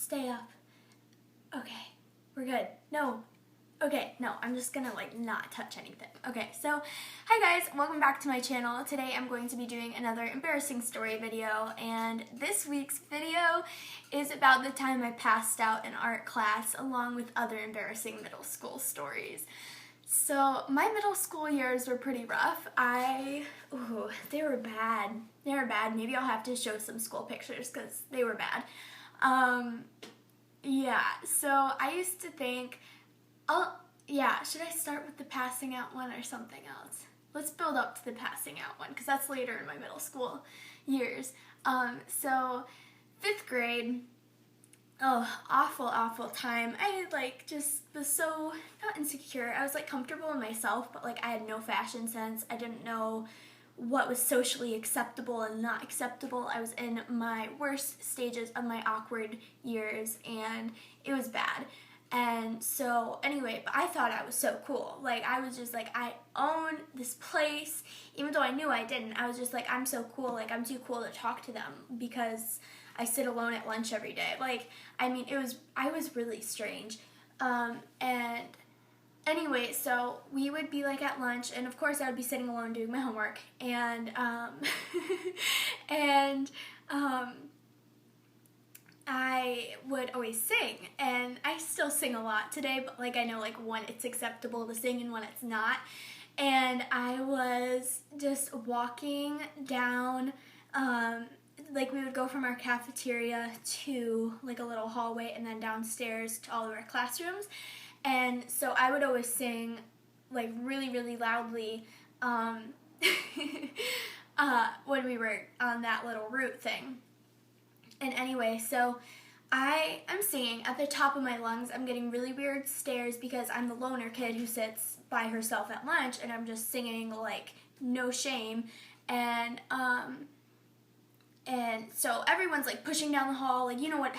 Stay up. Okay, we're good. No. Okay, no, I'm just gonna like not touch anything. Okay, so hi guys, welcome back to my channel. Today I'm going to be doing another embarrassing story video, and this week's video is about the time I passed out in art class along with other embarrassing middle school stories. So my middle school years were pretty rough. They were bad. They were bad. Maybe I'll have to show some school pictures because they were bad. Yeah, so I used to think, should I start with the passing out one or something else? Let's build up to the passing out one because that's later in my middle school years. So 5th grade, awful time. I just was so, not insecure, I was comfortable in myself, but I had no fashion sense. I didn't know what was socially acceptable and not acceptable. I was in my worst stages of my awkward years and it was bad. And so anyway, but I thought I was so cool. I was just I own this place, even though I knew I didn't. I was just I'm so cool, I'm too cool to talk to them because I sit alone at lunch every day. I was really strange. And anyway, so we would be at lunch, and of course I would be sitting alone doing my homework, and I would always sing, and I still sing a lot today, but I know when it's acceptable to sing and when it's not. And I was just walking down, we would go from our cafeteria to a little hallway and then downstairs to all of our classrooms. And so I would always sing really loudly when we were on that little route thing. And anyway, so I'm singing at the top of my lungs. I'm getting really weird stares because I'm the loner kid who sits by herself at lunch, and I'm just singing no shame. And so everyone's pushing down the hall, you know what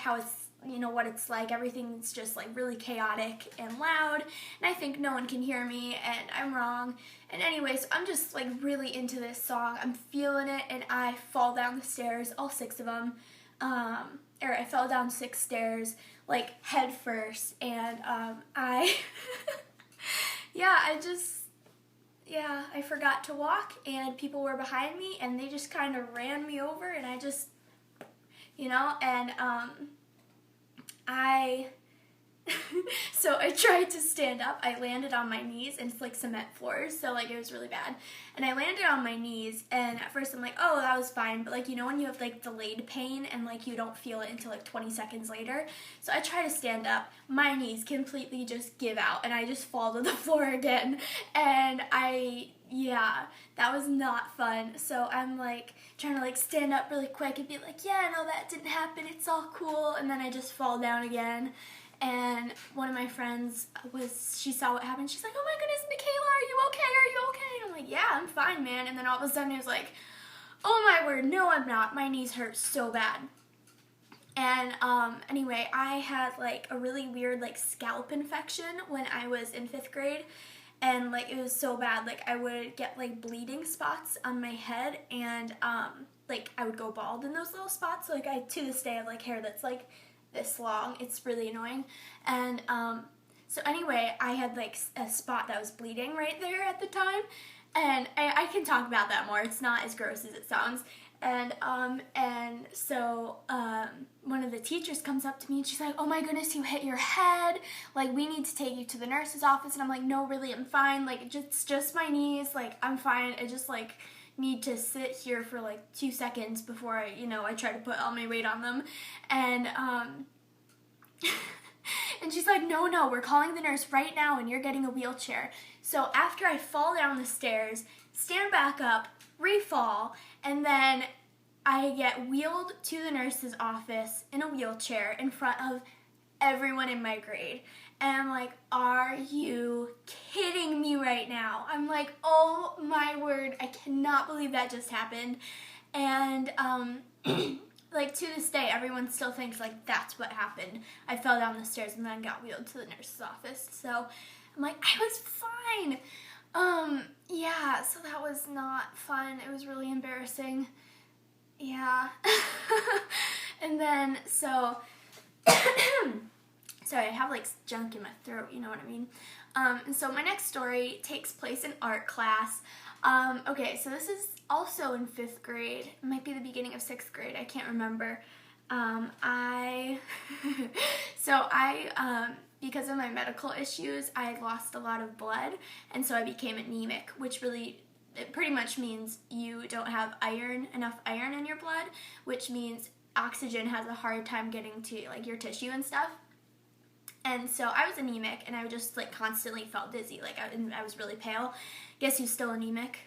it's like. Everything's just really chaotic and loud, and I think no one can hear me, and I'm wrong. And anyway, so I'm just really into this song. I'm feeling it, and I fall down the stairs, all 6 of them. I fell down 6 stairs, head first, and I forgot to walk, and people were behind me, and they just kind of ran me over, and I just, so I tried to stand up. I landed on my knees, and it's cement floors, so it was really bad. And I landed on my knees, and at first I'm oh, that was fine, but when you have delayed pain and you don't feel it until 20 seconds later. So I try to stand up, my knees completely just give out, and I just fall to the floor again. And that was not fun. So I'm trying to stand up really quick and be yeah, no, that didn't happen, it's all cool. And then I just fall down again. And one of my friends she saw what happened. She's oh my goodness, Michaela, are you okay? Are you okay? And I'm yeah, I'm fine, man. And then all of a sudden it was oh my word, no, I'm not. My knees hurt so bad. And anyway, I had a really weird scalp infection when I was in 5th grade. And it was so bad. I would get bleeding spots on my head, and I would go bald in those little spots. So I to this day have hair that's this long. It's really annoying. And so anyway, I had a spot that was bleeding right there at the time, and I can talk about that more. It's not as gross as it sounds. And so one of the teachers comes up to me, and she's oh my goodness, you hit your head, we need to take you to the nurse's office. And I'm no, really, I'm fine, just my knees, I'm fine. I just need to sit here for 2 seconds before I try to put all my weight on them. And and she's no, we're calling the nurse right now, and you're getting a wheelchair. So after I fall down the stairs, stand back up, re-fall, and then I get wheeled to the nurse's office in a wheelchair in front of everyone in my grade. And I'm are you kidding me right now? I'm oh my word, I cannot believe that just happened. And to this day, everyone still thinks that's what happened. I fell down the stairs and then got wheeled to the nurse's office. So I'm I was fine. So that was not fun. It was really embarrassing. Yeah. And then, so Sorry, I have like junk in my throat, you know what I mean? And so my next story takes place in art class. Okay, so this is also in 5th grade. It might be the beginning of 6th grade. I can't remember. Because of my medical issues, I had lost a lot of blood, and so I became anemic, which it pretty much means you don't have enough iron in your blood, which means oxygen has a hard time getting to like your tissue and stuff. And so I was anemic, and I just like constantly felt dizzy. Like I was really pale. Guess who's still anemic?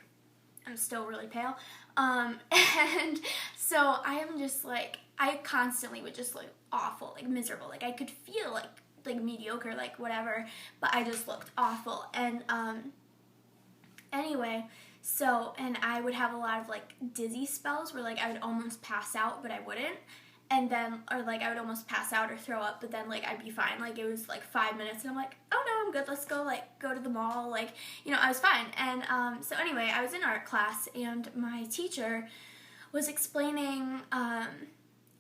I'm still really pale. And so I am just like, I constantly would just look awful, like miserable. Like I could feel like mediocre, like whatever, but I just looked awful. And anyway, so, and I would have a lot of like dizzy spells where like I would almost pass out, but I wouldn't. And then, or like I would almost pass out or throw up, but then like I'd be fine. Like it was like 5 minutes and I'm like, oh no, I'm good. Let's go to the mall. Like, you know, I was fine. And so anyway, I was in art class and my teacher was explaining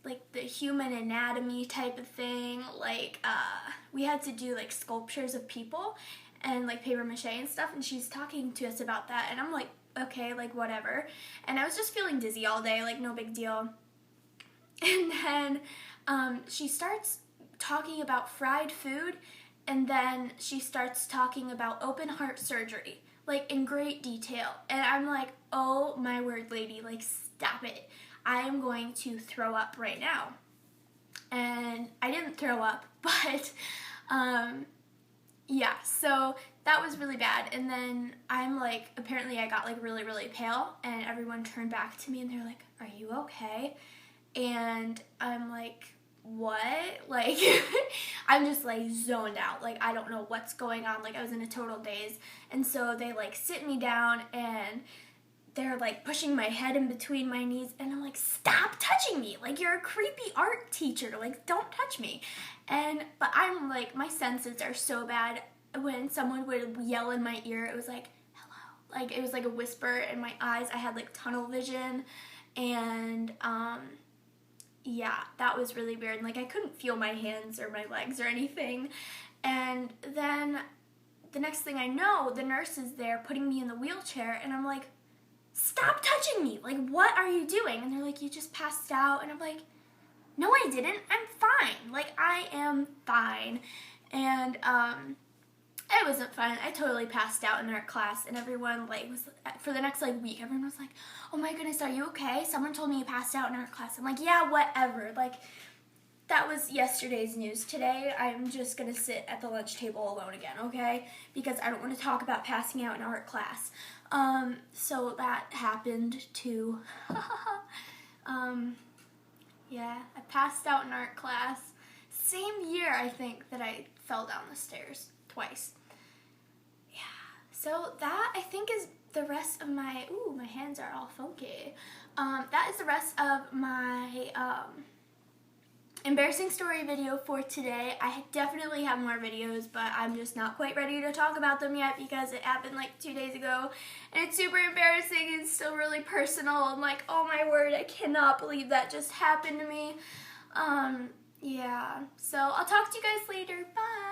like the human anatomy type of thing. Like we had to do like sculptures of people and like paper mache and stuff. And she's talking to us about that. And I'm like, okay, like whatever. And I was just feeling dizzy all day, like no big deal. And then she starts talking about fried food, and then she starts talking about open heart surgery, like in great detail. And I'm like, oh my word, lady, like stop it. I am going to throw up right now. And I didn't throw up, but yeah, so that was really bad. And then I'm like, apparently I got like really, really pale, and everyone turned back to me and they're like, are you okay? And I'm like, what? Like, I'm just like zoned out. Like, I don't know what's going on. Like, I was in a total daze. And so they like sit me down and they're like pushing my head in between my knees. And I'm like, stop touching me. Like, you're a creepy art teacher. Like, don't touch me. But I'm like, my senses are so bad. When someone would yell in my ear, it was like, hello. Like, it was like a whisper in my eyes. I had like tunnel vision. And, yeah, that was really weird. Like, I couldn't feel my hands or my legs or anything. And then the next thing I know, the nurse is there putting me in the wheelchair, and I'm like, stop touching me. Like, what are you doing? And they're like, you just passed out. And I'm like, no, I didn't. I'm fine. Like, I am fine. And I wasn't fine. I totally passed out in art class, and everyone like was, for the next like week, everyone was like, oh my goodness, are you okay? Someone told me you passed out in art class. I'm like, yeah, whatever. Like, that was yesterday's news. Today, I'm just gonna sit at the lunch table alone again, okay? Because I don't want to talk about passing out in art class. So that happened too. Yeah, I passed out in art class. Same year, I think, that I fell down the stairs twice. Yeah, so that I think is the rest of my, my hands are all funky. That is the rest of my embarrassing story video for today. I definitely have more videos, but I'm just not quite ready to talk about them yet because it happened like 2 days ago, and it's super embarrassing and still really personal. I'm like, oh my word, I cannot believe that just happened to me. Yeah, so I'll talk to you guys later. Bye!